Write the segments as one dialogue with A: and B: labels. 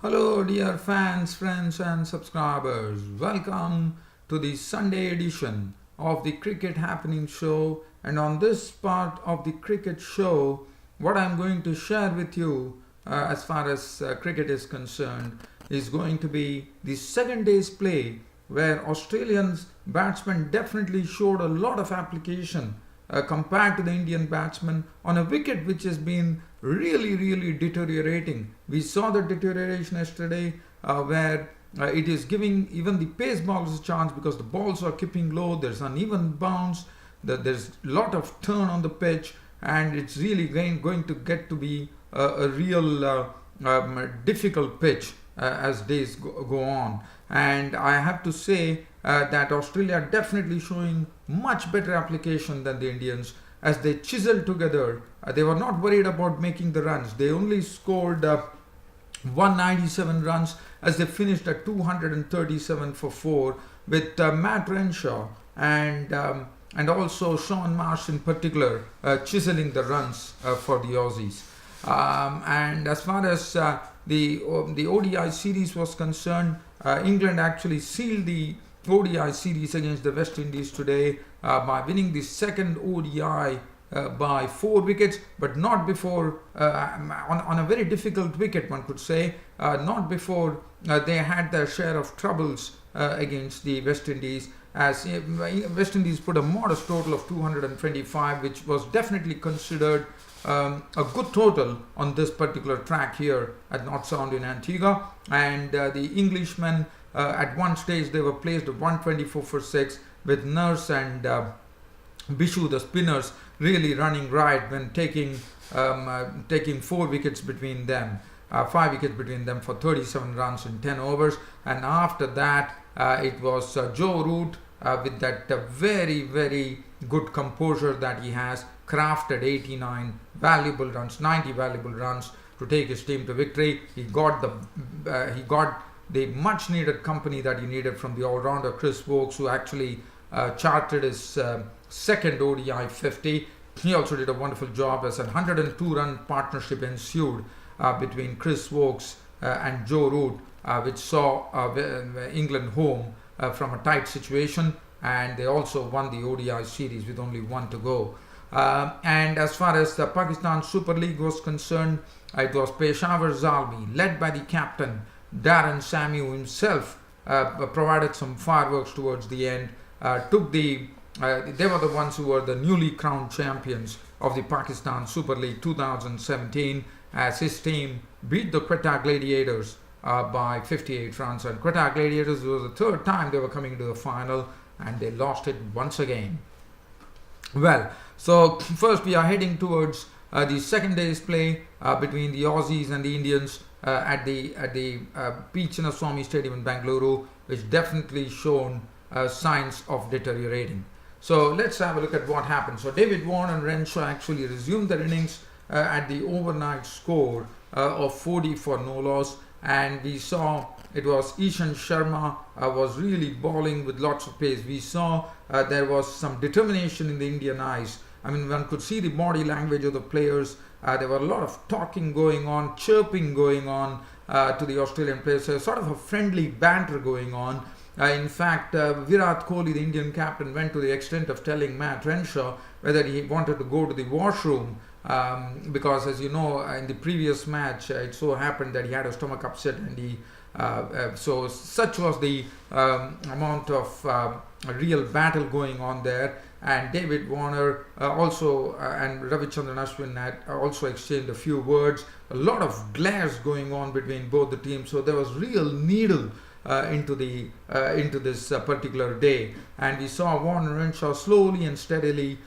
A: Hello, dear fans, friends, and subscribers. Welcome to the Sunday edition of the Cricket Happening Show. And on this part of the cricket show, what I'm going to share with you as far as cricket is concerned is going to be the second day's play, where Australians batsmen definitely showed a lot of application compared to the Indian batsmen on a wicket which has been really deteriorating. We saw the deterioration yesterday where it is giving even the pace bowlers a chance because the balls are keeping low, there's uneven bounce, there's a lot of turn on the pitch, and it's really going to get to be a real difficult pitch as days go on. And I have to say that Australia are definitely showing much better application than the Indians as they chiseled together. They were not worried about making the runs. They only scored 197 runs as they finished at 237 for 4 with Matt Renshaw and also Sean Marsh in particular chiseling the runs for the Aussies. And as far as the ODI series was concerned, England actually sealed the ODI series against the West Indies today by winning the second ODI by 4 wickets, but not before, on a very difficult wicket, one could say, not before they had their share of troubles against the West Indies, as West Indies put a modest total of 225, which was definitely considered a good total on this particular track here at North Sound in Antigua. And the Englishmen, at one stage, they were placed at 124 for 6 with Nurse and Bishu, the spinners, really running right when taking 4 wickets between them, 5 wickets between them for 37 runs in 10 overs. And after that, it was Joe Root with that very good composure that he has, crafted 89 valuable runs, 90 valuable runs to take his team to victory. He got the much needed company that he needed from the all-rounder Chris Wokes, who actually charted his second ODI 50. He also did a wonderful job as a 102-run partnership ensued between Chris Wokes and Joe Root, which saw England home from a tight situation, and they also won the ODI series with only 1 to go. And as far as the Pakistan Super League was concerned, it was Peshawar Zalmi, led by the captain Darren Sammy, who himself provided some fireworks towards the end. They were the ones who were the newly crowned champions of the Pakistan Super League 2017, as his team beat the Quetta Gladiators by 58 runs. And Quetta Gladiators was the third time they were coming into the final, and they lost it once again. Well, so first we are heading towards the second day's play between the Aussies and the Indians at the P. Chinnaswamy Stadium in Bengaluru, which definitely shown signs of deteriorating. So let's have a look at what happened. So David Warner and Renshaw actually resumed their innings at the overnight score of 40 for no loss, and we saw it was Ishan Sharma was really bowling with lots of pace. We saw there was some determination in the Indian eyes. I mean, one could see the body language of the players. There were a lot of talking going on, chirping going on to the Australian players. So sort of a friendly banter going on. In fact, Virat Kohli, the Indian captain, went to the extent of telling Matt Renshaw whether he wanted to go to the washroom because, as you know, in the previous match, it so happened that he had a stomach upset, and so such was the amount of real battle going on there. And David Warner also and Ravichandran Ashwin had also exchanged a few words. A lot of glares going on between both the teams, so there was real needle into this particular day. And we saw Warner and Renshaw slowly and steadily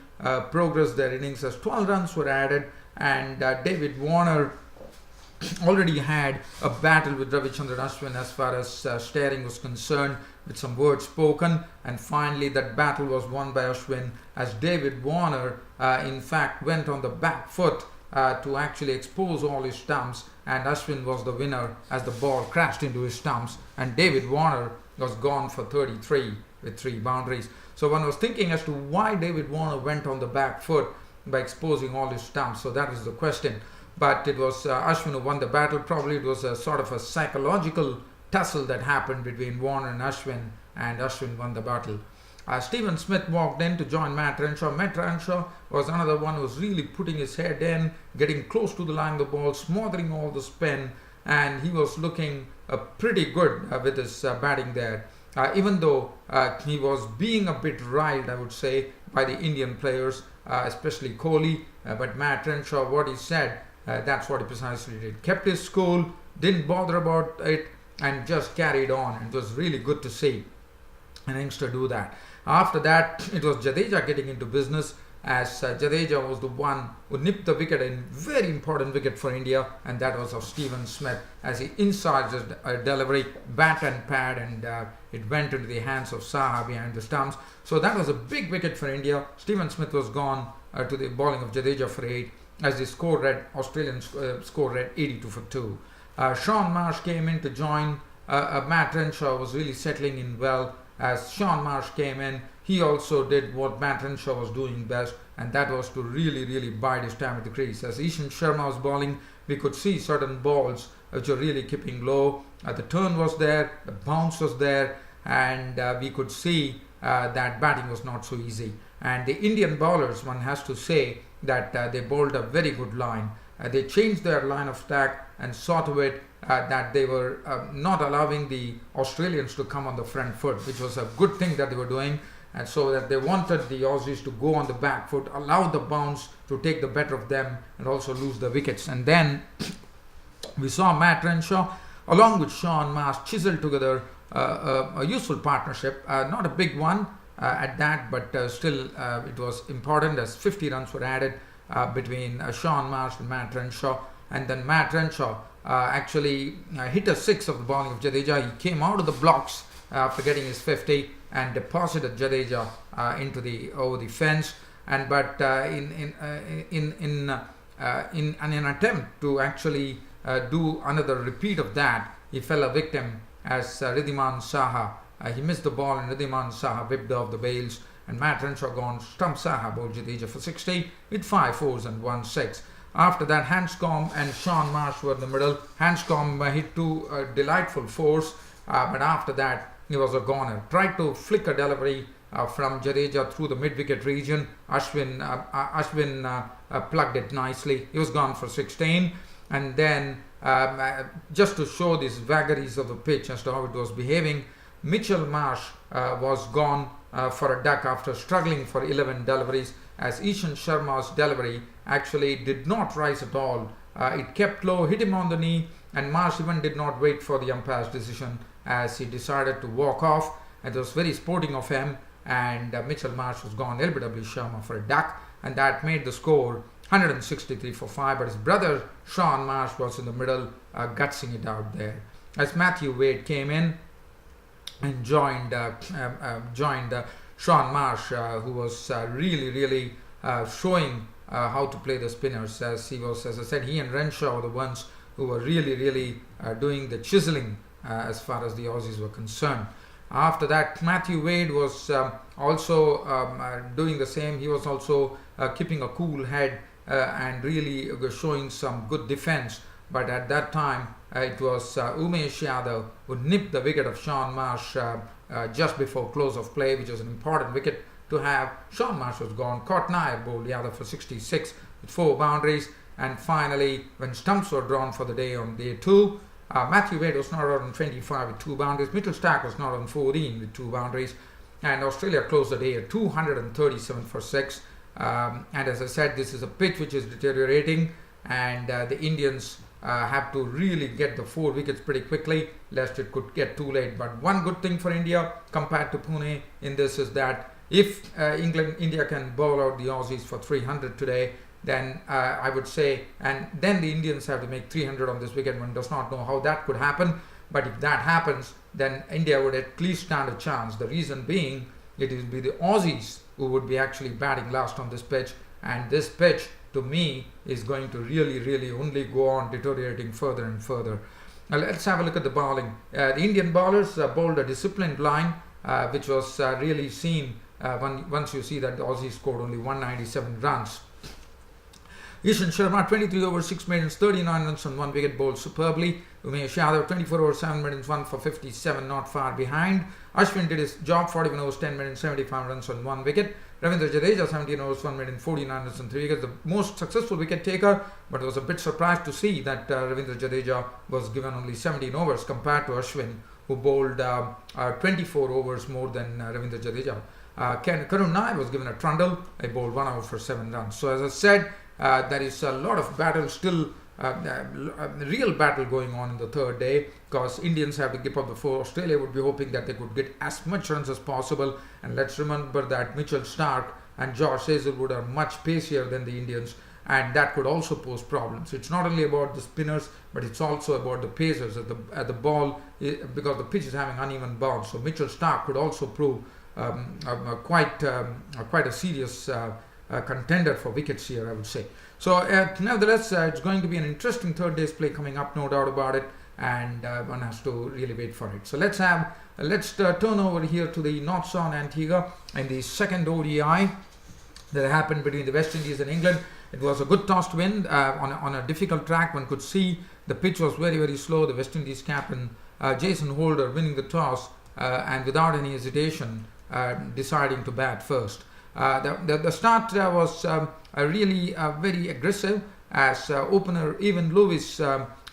A: progress their innings as 12 runs were added, and David Warner already had a battle with Ravichandran Ashwin as far as steering was concerned, with some words spoken, and finally that battle was won by Ashwin, as David Warner in fact went on the back foot to actually expose all his stumps, and Ashwin was the winner as the ball crashed into his stumps, and David Warner was gone for 33 with 3 boundaries. So one was thinking as to why David Warner went on the back foot by exposing all his stumps. So that is the question. but it was Ashwin who won the battle. Probably it was a sort of a psychological tussle that happened between Warner and Ashwin won the battle. Stephen Smith walked in to join Matt Renshaw. Matt Renshaw was another one who was really putting his head in, getting close to the line of the ball, smothering all the spin, and he was looking pretty good with his batting there. Even though he was being a bit riled, I would say, by the Indian players, especially Kohli, but Matt Renshaw, what he said, that's what he precisely did. Kept his cool, didn't bother about it, and just carried on. It was really good to see an youngster do that. After that, it was Jadeja getting into business, as Jadeja was the one who nipped the wicket, a very important wicket for India, and that was of Stephen Smith, as he inside his delivery, bat and pad, and it went into the hands of Saha behind the stumps. So that was a big wicket for India. Stephen Smith was gone to the bowling of Jadeja for 8, as the score read, Australian score read 82 for 2. Sean Marsh came in to join. Matt Renshaw was really settling in well. As Sean Marsh came in, he also did what Matt Renshaw was doing best, and that was to really bide his time at the crease. As Ishan Sharma was bowling, we could see certain balls which were really keeping low. The turn was there, the bounce was there, and we could see that batting was not so easy. And the Indian bowlers, one has to say that they bowled a very good line. They changed their line of attack and saw to it that they were not allowing the Australians to come on the front foot, which was a good thing that they were doing, and so that they wanted the Aussies to go on the back foot, allow the bounce to take the better of them, and also lose the wickets. And then we saw Matt Renshaw along with Sean Marsh chisel together a useful partnership, not a big one at that, but still it was important, as 50 runs were added between Sean Marsh and Matt Renshaw. And then Matt Renshaw actually hit a 6 of the bowling of Jadeja. He came out of the blocks after getting his 50 and deposited Jadeja over the fence. And but in an attempt to actually do another repeat of that, he fell a victim as Ridhiman Saha. He missed the ball, and Ridhiman Saha whipped off the bails. And Matt Renshaw gone stump Saha bowled Jadeja for 60 with 5 fours and 1 6. After that, Hanscom and Sean Marsh were in the middle. Hanscom hit 2 delightful fours, but after that, he was a goner. Tried to flick a delivery from Jadeja through the mid-wicket region. Ashwin plugged it nicely. He was gone for 16. And then, just to show these vagaries of the pitch as to how it was behaving, Mitchell Marsh was gone for a duck after struggling for 11 deliveries, as Ishan Sharma's delivery actually did not rise at all. It kept low, hit him on the knee, and Marsh even did not wait for the umpire's decision, as he decided to walk off. It was very sporting of him, and Mitchell Marsh was gone, LBW Sharma for a duck, and that made the score 163 for 5, but his brother Sean Marsh was in the middle, gutsing it out there. As Matthew Wade came in and joined Sean Marsh, who was really showing how to play the spinners, as he was, as I said, he and Renshaw were the ones who were really doing the chiseling as far as the Aussies were concerned. After that, Matthew Wade was also doing the same. He was also keeping a cool head and really showing some good defense. But at that time, it was Umesh Yadav who nipped the wicket of Sean Marsh just before close of play, which was an important wicket to have. Sean Marsh was gone. Caught Nair bowled Yadav for 66 with 4 boundaries. And finally, when stumps were drawn for the day on day 2, Matthew Wade was not out on 25 with 2 boundaries. Mitchell Starc was not on 14 with 2 boundaries. And Australia closed the day at 237 for 6. And as I said, this is a pitch which is deteriorating, and the Indians have to really get the 4 wickets pretty quickly, lest it could get too late. But one good thing for India compared to Pune in this is that if India can bowl out the Aussies for 300 today, then I would say, and then the Indians have to make 300 on this wicket. One does not know how that could happen, but if that happens, then India would at least stand a chance. The reason being, it will be the Aussies who would be actually batting last on this pitch, and this pitch to me is going to really only go on deteriorating further and further. Now let's have a look at the bowling. The Indian bowlers bowled a disciplined line, which was really seen once you see that the Aussies scored only 197 runs. Ishan Sharma, 23 overs, 6 maidens, 39 runs on 1 wicket, bowled superbly. Umesh Yadav, 24 overs, 7 maidens, 1 for 57, not far behind. Ashwin did his job, 41 overs, 10 maidens, 75 runs on 1 wicket. Ravindra Jadeja, 17 overs, 1 maiden, 49 runs on 3 wickets. The most successful wicket taker, but was a bit surprised to see that Ravindra Jadeja was given only 17 overs compared to Ashwin, who bowled 24 overs more than Ravindra Jadeja. Karun Nair was given a trundle. He bowled 1 over for 7 runs. So as I said, there is a lot of battle still, real battle going on in the third day, because Indians have to give up the 4. Australia would be hoping that they could get as much runs as possible. And let's remember that Mitchell Starc and Josh Hazlewood are much pacier than the Indians, and that could also pose problems. It's not only about the spinners, but it's also about the pacers at the ball, because the pitch is having uneven bounce. So Mitchell Starc could also prove quite a serious contender for wickets here, I would say. So nevertheless, it's going to be an interesting third day's play coming up, no doubt about it, and one has to really wait for it. So let's turn over here to the Nassau and Antigua in the second ODI that happened between the West Indies and England. It was a good tossed win on a difficult track. One could see the pitch was very, very slow. The West Indies captain Jason Holder winning the toss and without any hesitation deciding to bat first. The start was really very aggressive, as opener Evan Lewis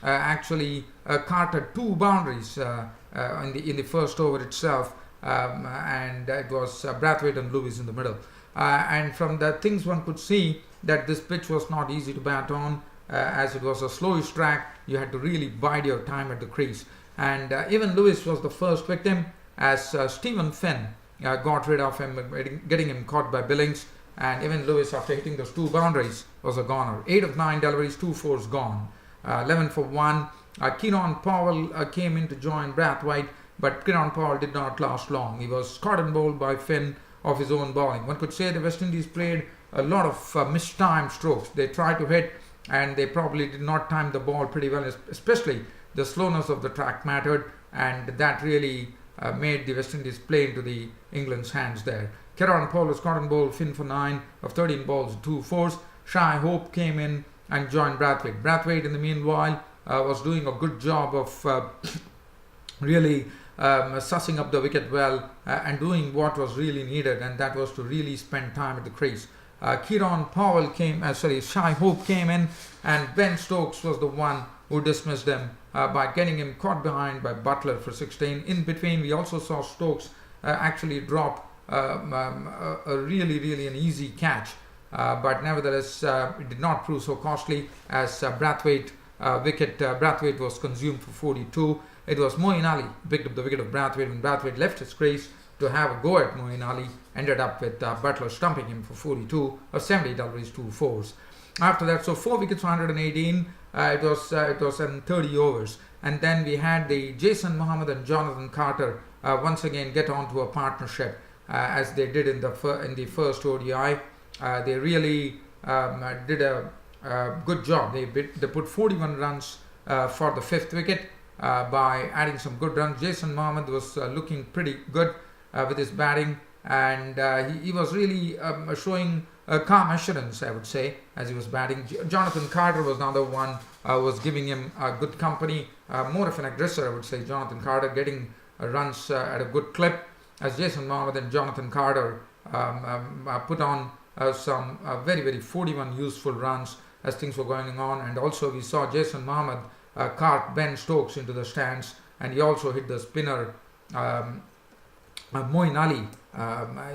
A: actually carted 2 boundaries in the first over itself, and it was Brathwaite and Lewis in the middle. And from the things one could see that this pitch was not easy to bat on, as it was a slowish track. You had to really bide your time at the crease. And Evan Lewis was the first victim, as Stephen Finn got rid of him, getting him caught by Billings. And Evan Lewis, after hitting those 2 boundaries, was a goner. 8 of 9 deliveries, 2 fours gone. 11 for 1. Kieran Powell came in to join Brathwaite, but Kieran Powell did not last long. He was caught and bowled by Finn of his own bowling. One could say the West Indies played a lot of mistimed strokes. They tried to hit, and they probably did not time the ball pretty well, especially the slowness of the track mattered, and that really made the West Indies play into the England's hands there. Kieran Powell was caught and bowled Finn for 9 of 13 balls, 2 fours. Shai Hope came in and joined Brathwaite. Brathwaite, in the meanwhile, was doing a good job of really sussing up the wicket well and doing what was really needed, and that was to really spend time at the crease. Shai Hope came in, and Ben Stokes was the one who dismissed him by getting him caught behind by Butler for 16. In between, we also saw Stokes actually drop a really an easy catch, but nevertheless it did not prove so costly, as Brathwaite was consumed for 42. It was Moeen Ali picked up the wicket of Brathwaite, and Brathwaite left his crease to have a go at Moeen Ali, ended up with Butler stumping him for 42 of 70 deliveries, 2 fours. After that, so 4 wickets for 118. It was in 30 overs, and then we had the Jason Mohammed and Jonathan Carter once again get onto a partnership, as they did in the first ODI. They really did a good job. They put 41 runs for the 5th wicket by adding some good runs. Jason Mohammed was looking pretty good with his batting, and he was really showing calm assurance, I would say, as he was batting. Jonathan Carter was another one, was giving him good company, more of an aggressor, I would say. Jonathan Carter getting runs at a good clip, as Jason Mohammed and Jonathan Carter put on some very 41 useful runs as things were going on. And also we saw Jason Mohammed cart Ben Stokes into the stands, and he also hit the spinner Moeen Ali.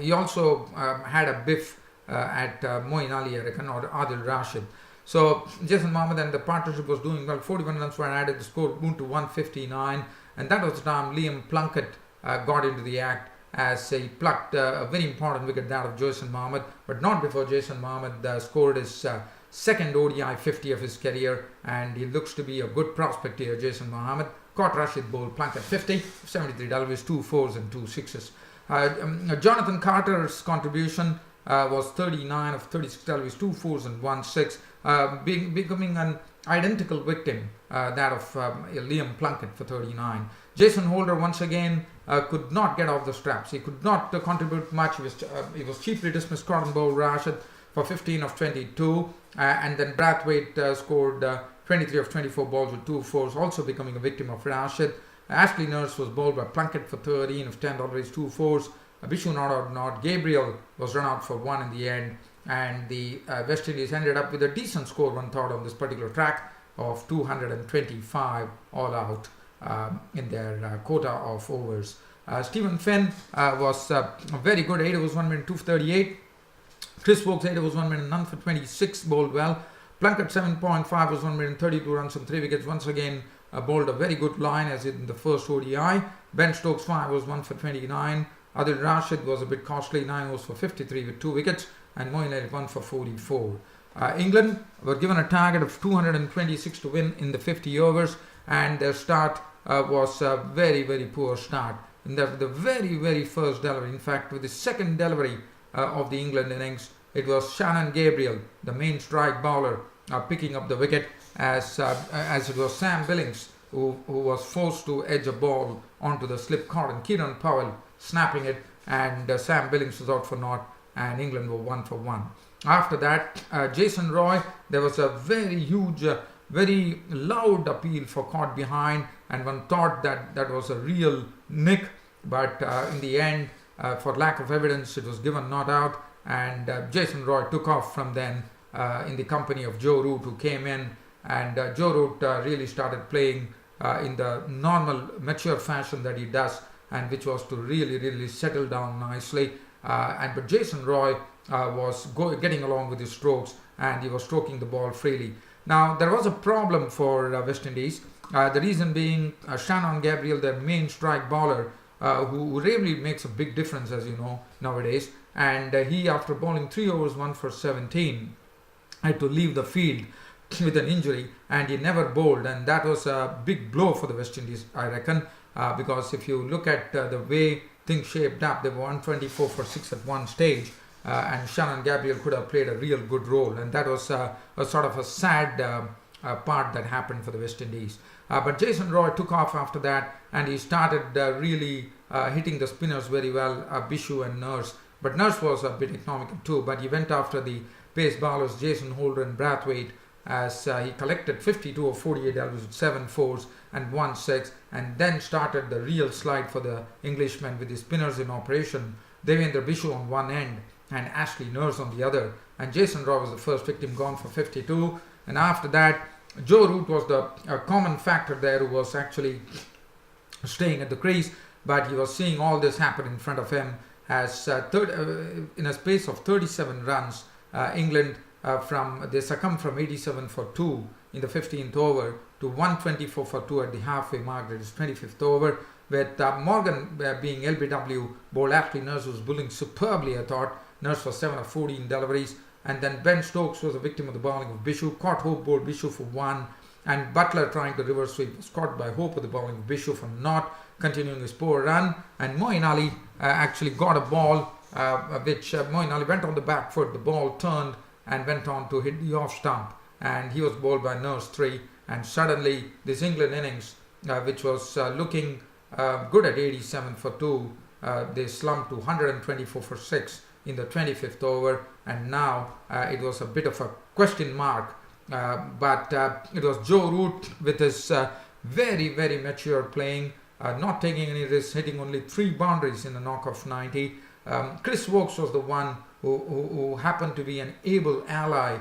A: He also had a biff at Moeen Ali, I reckon, or Adil Rashid. So Jason Mohammed and the partnership was doing well. 41 runs were added, the score moved to 159, and that was the time Liam Plunkett got into the act, as he plucked a very important wicket, that of Jason Mohammed, but not before Jason Mohammed scored his second ODI 50 of his career, and he looks to be a good prospect here. Jason Mohammed caught Rashid bowled Plunkett 50, 73 deliveries, 2 fours and 2 sixes. Jonathan Carter's contribution was 39 of 36 deliveries, 2 fours and 1 six, becoming an identical victim, that of Liam Plunkett for 39. Jason Holder once again could not get off the straps. He could not contribute much. He was cheaply dismissed. Cotton Bowl Rashid for 15 of 22. And then Brathwaite scored 23 of 24 balls with 2 fours, also becoming a victim of Rashid. Ashley Nurse was bowled by Plunkett for 13 of 10 deliveries, 2 fours. Bishu not out, not. Gabriel was run out for 1 in the end. And the West Indies ended up with a decent score, 1/3 on this particular track, of 225 all out in their quota of overs. Stephen Finn was very good, 8 overs, 1 minute, 238. Chris Wokes, 8 overs, 1 minute, none for 26, bowled well. Plunkett, 7.5 overs, 1 minute, 32 runs and 3 wickets. Once again, bowled a very good line as in the first ODI. Ben Stokes, 5 overs, 1 for 29. Adil Rashid was a bit costly, 9 overs for 53 with 2 wickets. And Moeen Ali, 1 for 44. England were given a target of 226 to win in the 50 overs, and their start was a very, very poor start. In the very, very first delivery, in fact, with the second delivery of the England innings, it was Shannon Gabriel, the main strike bowler, picking up the wicket as it was Sam Billings who was forced to edge a ball onto the slip court, and Kieran Powell snapping it, and Sam Billings was out for naught, and England were 1 for 1. After that, Jason Roy, there was a very huge, very loud appeal for caught behind, and one thought that was a real nick, but in the end, for lack of evidence, it was given not out, and Jason Roy took off from then in the company of Joe Root, who came in, and Joe Root really started playing in the normal, mature fashion that he does, and which was to really, really settle down nicely. But Jason Roy was getting along with his strokes, and he was stroking the ball freely. Now, there was a problem for West Indies. The reason being Shannon Gabriel, their main strike bowler, who really makes a big difference, as you know, nowadays. And he, after bowling 3 overs, 1 for 17, had to leave the field with an injury, and he never bowled. And that was a big blow for the West Indies, I reckon, because if you look at the way things shaped up, they were 124 for 6 at one stage. And Shannon Gabriel could have played a real good role, and that was a sort of a sad part that happened for the West Indies. But Jason Roy took off after that, and he started really hitting the spinners very well, Bishu and Nurse. But Nurse was a bit economical too, but he went after the pace bowlers Jason Holder and Brathwaite, as he collected 52 of 48 deliveries with 7 fours and 1 6, and then started the real slide for the Englishmen with the spinners in operation. Devendra Bishu on one end and Ashley Nurse on the other, and Jason Roy was the first victim, gone for 52. And after that, Joe Root was the common factor there, who was actually staying at the crease, but he was seeing all this happen in front of him, as in a space of 37 runs, England they succumbed from 87 for 2 in the 15th over to 124 for 2 at the halfway mark, that is 25th over, with Morgan being LBW, bowled Ashley Nurse, was bowling superbly, I thought. Nurse was 7 of 14 deliveries, and then Ben Stokes was a victim of the bowling of Bishu. Caught Hope, bowled Bishu for 1, and Butler, trying to reverse sweep, was caught by Hope with the bowling of Bishu for naught, continuing his poor run. And Moeen Ali actually got a ball which Moeen Ali went on the back foot, the ball turned and went on to hit the off stump, and he was bowled by Nurse 3, and suddenly this England innings, which was looking good at 87 for 2, they slumped to 124 for 6 in the 25th over, and now it was a bit of a question mark, but it was Joe Root with his very, very mature playing, not taking any risks, hitting only 3 boundaries in the knock of 90. Chris Wokes was the one who happened to be an able ally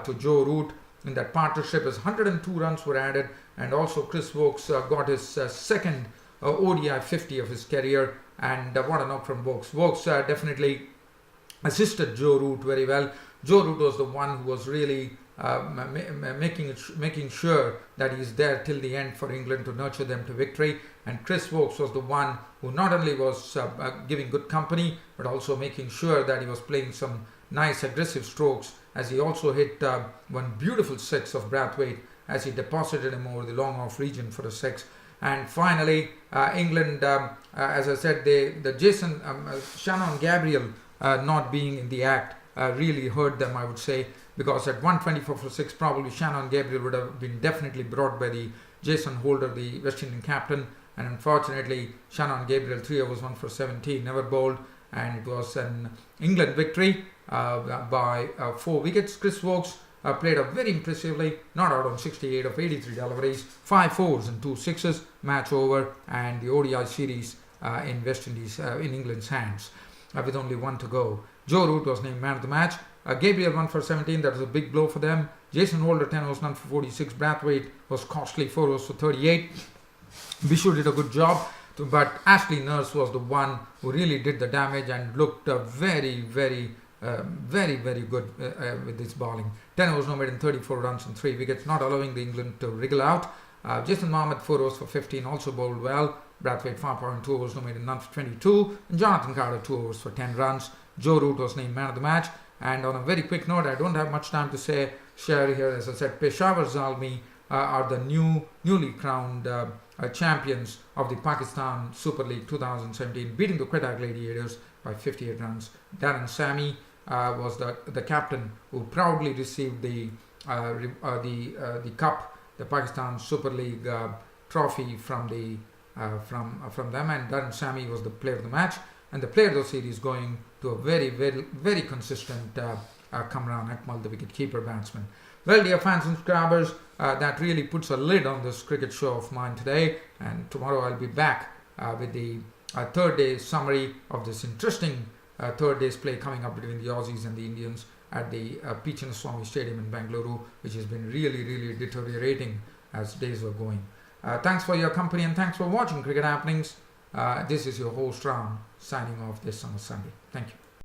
A: to Joe Root in that partnership, as 102 runs were added, and also Chris Wokes got his second ODI 50 of his career, and what a knock from Wokes. Wokes definitely assisted Joe Root very well. Joe Root was the one who was really making sure that he's there till the end for England to nurture them to victory, and Chris Wokes was the one who not only was giving good company, but also making sure that he was playing some nice aggressive strokes, as he also hit one beautiful 6 of Brathwaite as he deposited him over the long off region for a 6. And finally, England, as I said, Shannon Gabriel not being in the act really hurt them, I would say, because at 124 for 6, probably Shannon Gabriel would have been definitely brought by the Jason Holder, the West Indian captain, and unfortunately Shannon Gabriel 3 overs 1 for 17, never bowled, and it was an England victory by 4 wickets. Chris Wokes played up very impressively, not out on 68 of 83 deliveries, 5 fours and 2 sixes, match over, and the ODI series in West Indies, in England's hands, with only 1 to go. Joe Root was named man of the match. Gabriel 1 for 17, that was a big blow for them. Jason Holder 10 overs, none for 46. Brathwaite was costly, 4 overs for 38. Bishu did a good job, but Ashley Nurse was the one who really did the damage and looked very good with this bowling. 10 overs no made in 34 runs and 3 wickets, not allowing the England to wriggle out. Jason Mohammed 4 overs for 15, also bowled well. Brathwaite 5 2 overs no made in none for 22. And Jonathan Carter 2 overs for 10 runs. Joe Root was named man of the match. And on a very quick note, I don't have much time to share here. As I said, Peshawar Zalmi are the newly crowned champions of the Pakistan Super League 2017, beating the Quetta Gladiators by 58 runs. Darren Sammy was the captain who proudly received the cup, the Pakistan Super League trophy from them, and Darren Sammy was the player of the match and the player of the series, going to a very consistent Kamran Akmal, the wicket-keeper batsman. Well, dear fans and subscribers, that really puts a lid on this cricket show of mine today, and tomorrow I'll be back with the third day summary of this interesting third day's play coming up between the Aussies and the Indians at the Peshawar Stadium in Bengaluru, which has been really deteriorating as days were going. Thanks for your company and thanks for watching Cricket Happenings. This is your host Ram signing off this summer Sunday. Thank you.